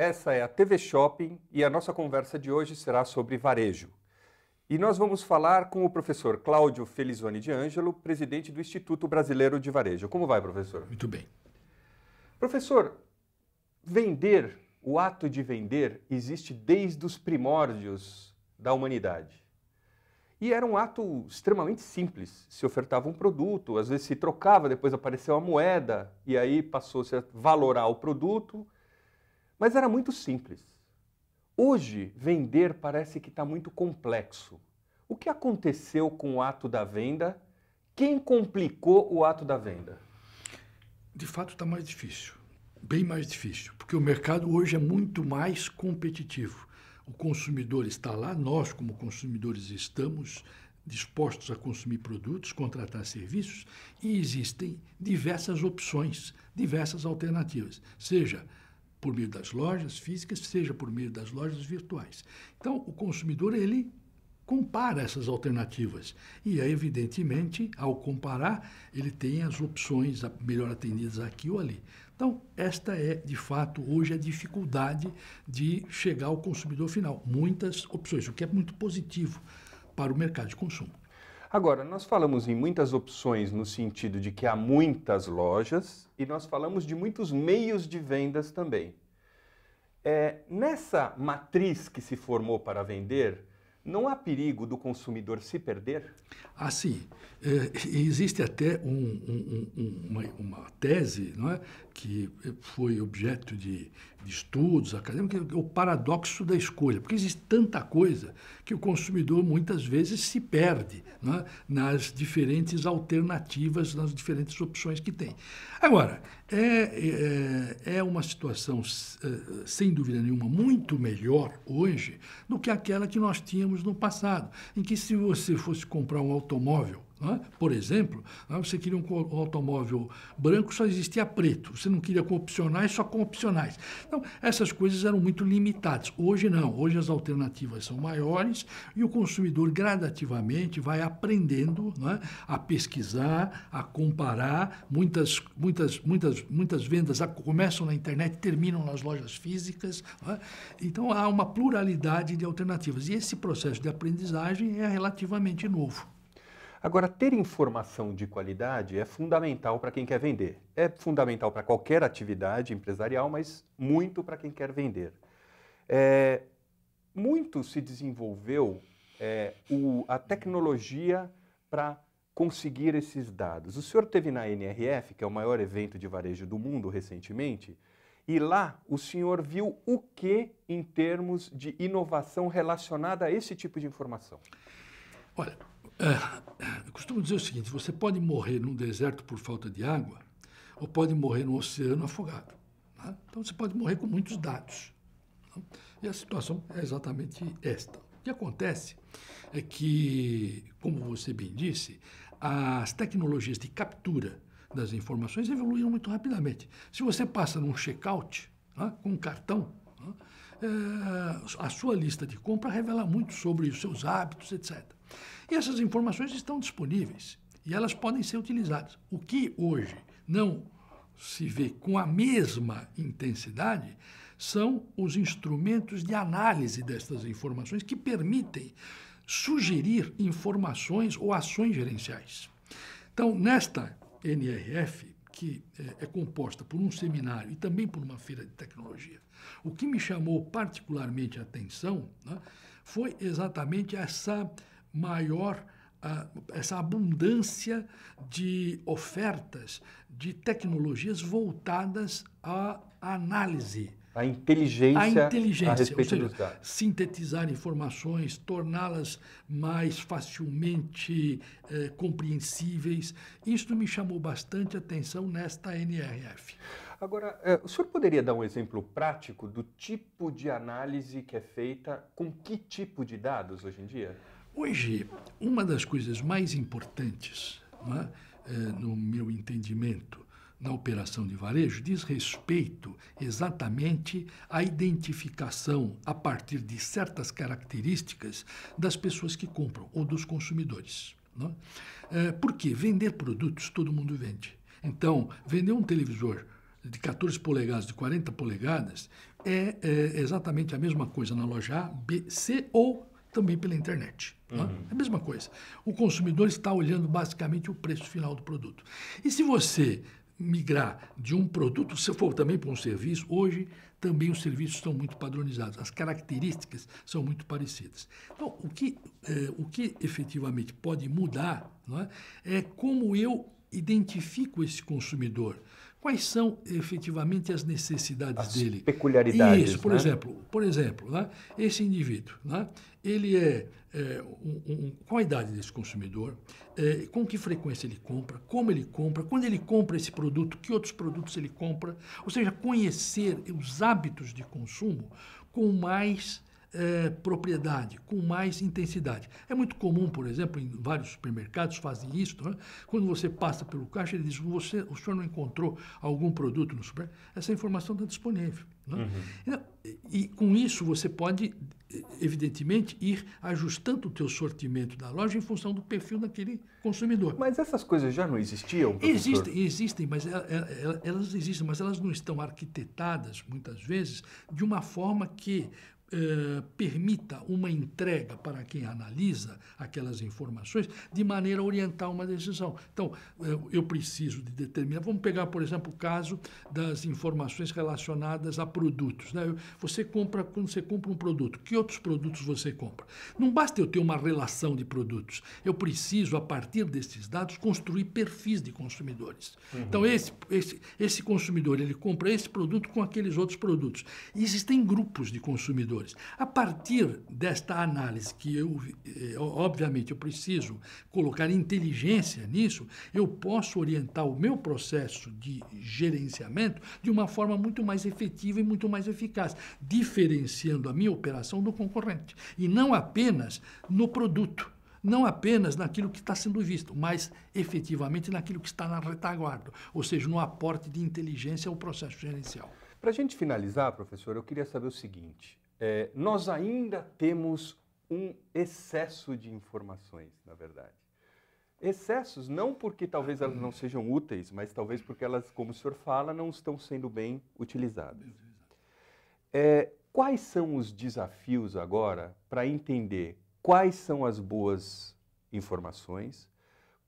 Essa é a TV Shopping e a nossa conversa de hoje será sobre varejo. E nós vamos falar com o professor Cláudio Felizoni de Ângelo, presidente do Instituto Brasileiro de Varejo. Como vai, professor? Muito bem. Professor, vender, o ato de vender, existe desde os primórdios da humanidade. E era um ato extremamente simples. Se ofertava um produto, às vezes se trocava, depois apareceu a moeda, e aí passou-se a valorar o produto. Mas era muito simples. Hoje, vender parece que está muito complexo. O que aconteceu com o ato da venda? Quem complicou o ato da venda? De fato, está mais difícil, bem mais difícil, porque o mercado hoje é muito mais competitivo. O consumidor está lá, nós como consumidores estamos dispostos a consumir produtos, contratar serviços, e existem diversas opções, diversas alternativas, seja por meio das lojas físicas, seja por meio das lojas virtuais. Então, o consumidor, ele compara essas alternativas e, evidentemente, ao comparar, ele tem as opções melhor atendidas aqui ou ali. Então, esta é, de fato, hoje a dificuldade de chegar ao consumidor final. Muitas opções, o que é muito positivo para o mercado de consumo. Agora, nós falamos em muitas opções no sentido de que há muitas lojas e nós falamos de muitos meios de vendas também. Nessa matriz que se formou para vender, não há perigo do consumidor se perder? Ah, sim. Existe até uma tese, não é, que foi objeto de estudos acadêmicos, que é o paradoxo da escolha, porque existe tanta coisa que o consumidor muitas vezes se perde, não é, nas diferentes alternativas, nas diferentes opções que tem. Agora, é uma situação, sem dúvida nenhuma, muito melhor hoje do que aquela que nós tínhamos no passado, em que se você fosse comprar um automóvel, por exemplo, você queria um automóvel branco, só existia preto. Você não queria com opcionais, só com opcionais. Então, essas coisas eram muito limitadas. Hoje não. Hoje as alternativas são maiores e o consumidor gradativamente vai aprendendo, a pesquisar, a comparar. Muitas vendas começam na internet e terminam nas lojas físicas. Então, há uma pluralidade de alternativas. E esse processo de aprendizagem é relativamente novo. Agora, ter informação de qualidade é fundamental para quem quer vender. É fundamental para qualquer atividade empresarial, mas muito para quem quer vender. Muito se desenvolveu a tecnologia para conseguir esses dados. O senhor esteve na NRF, que é o maior evento de varejo do mundo recentemente, e lá o senhor viu o que em termos de inovação relacionada a esse tipo de informação? Olha, eu costumo dizer o seguinte: você pode morrer num deserto por falta de água ou pode morrer no oceano afogado. Então, você pode morrer com muitos dados. E a situação é exatamente esta. O que acontece é que, como você bem disse, as tecnologias de captura das informações evoluíram muito rapidamente. Se você passa num check-out com um cartão, a sua lista de compra revela muito sobre os seus hábitos, etc. E essas informações estão disponíveis e elas podem ser utilizadas. O que hoje não se vê com a mesma intensidade são os instrumentos de análise dessas informações que permitem sugerir informações ou ações gerenciais. Então, nesta NRF, que é composta por um seminário e também por uma feira de tecnologia, o que me chamou particularmente a atenção foi exatamente essa abundância de ofertas de tecnologias voltadas à análise. A inteligência a respeito ou seja, dos dados. Sintetizar informações, torná-las mais facilmente compreensíveis. Isso me chamou bastante atenção nesta NRF. Agora, o senhor poderia dar um exemplo prático do tipo de análise que é feita com que tipo de dados hoje em dia? Hoje, uma das coisas mais importantes, no meu entendimento, na operação de varejo, diz respeito exatamente à identificação, a partir de certas características, das pessoas que compram ou dos consumidores. Porque vender produtos todo mundo vende. Então, vender um televisor de 14 polegadas, de 40 polegadas, é exatamente a mesma coisa na loja A, B, C ou também pela internet. Tá? É a mesma coisa. O consumidor está olhando basicamente o preço final do produto. E se você migrar de um produto, se for também para um serviço, hoje também os serviços estão muito padronizados, as características são muito parecidas. Então, o que efetivamente pode mudar, não é como eu identifico esse consumidor. Quais são efetivamente as necessidades dele? Peculiaridades. Isso, por exemplo, né, esse indivíduo, né, ele qual a idade desse consumidor, com que frequência ele compra, como ele compra, quando ele compra esse produto, que outros produtos ele compra, ou seja, conhecer os hábitos de consumo com mais propriedade, com mais intensidade. É muito comum, por exemplo, em vários supermercados fazem isso, né? Quando você passa pelo caixa, ele diz, o senhor não encontrou algum produto no supermercado? Essa informação está disponível. Né? E com isso você pode, evidentemente, ir ajustando o teu sortimento da loja em função do perfil daquele consumidor. Mas essas coisas já não existiam, professor? Existem, mas elas existem, mas elas não estão arquitetadas, muitas vezes, de uma forma que permita uma entrega para quem analisa aquelas informações de maneira a orientar uma decisão. Então, eu preciso de determinar... Vamos pegar, por exemplo, o caso das informações relacionadas a produtos. Né? Quando você compra um produto, que outros produtos você compra? Não basta eu ter uma relação de produtos. Eu preciso, a partir desses dados, construir perfis de consumidores. Então, esse consumidor, ele compra esse produto com aqueles outros produtos. E existem grupos de consumidores. A partir desta análise, que obviamente eu preciso colocar inteligência nisso, eu posso orientar o meu processo de gerenciamento de uma forma muito mais efetiva e muito mais eficaz, diferenciando a minha operação do concorrente. E não apenas no produto, não apenas naquilo que está sendo visto, mas efetivamente naquilo que está na retaguarda, ou seja, no aporte de inteligência ao processo gerencial. Para a gente finalizar, professor, eu queria saber o seguinte. Nós ainda temos um excesso de informações, na verdade. Excessos não porque talvez elas não sejam úteis, mas talvez porque elas, como o senhor fala, não estão sendo bem utilizadas. Quais são os desafios agora para entender quais são as boas informações,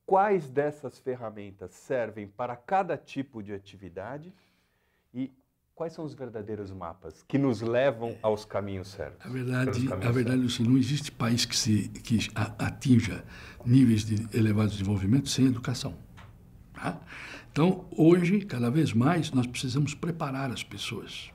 quais dessas ferramentas servem para cada tipo de atividade e quais são os verdadeiros mapas que nos levam aos caminhos certos? A verdade, Luci, não existe país que atinja níveis de elevado desenvolvimento sem educação. Tá? Então, hoje, cada vez mais, nós precisamos preparar as pessoas.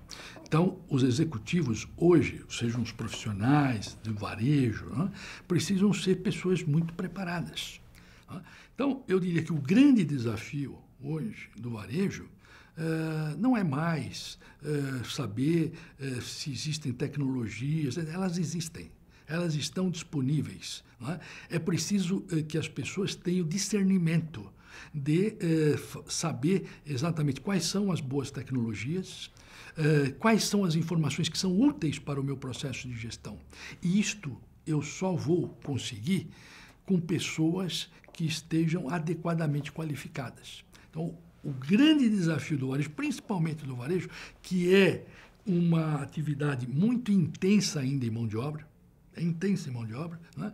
Então, os executivos hoje, sejam os profissionais do varejo, né, precisam ser pessoas muito preparadas. Tá? Então, eu diria que o grande desafio hoje do varejo não é mais saber se existem tecnologias, elas existem, elas estão disponíveis. Não é? É preciso que as pessoas tenham discernimento de saber exatamente quais são as boas tecnologias, quais são as informações que são úteis para o meu processo de gestão. E isto eu só vou conseguir com pessoas que estejam adequadamente qualificadas. Então, o grande desafio do varejo, principalmente do varejo, que é uma atividade muito intensa ainda em mão de obra, né?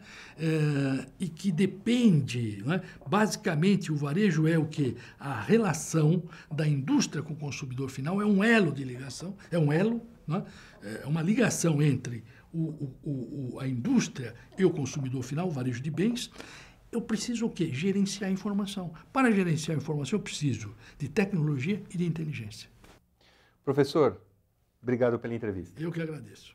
E que depende, né? Basicamente, o varejo é o quê? A relação da indústria com o consumidor final, é um elo de ligação, é um elo, né? É uma ligação entre a indústria e o consumidor final, o varejo de bens. Eu preciso o quê? Gerenciar a informação. Para gerenciar a informação, eu preciso de tecnologia e de inteligência. Professor, obrigado pela entrevista. Eu que agradeço.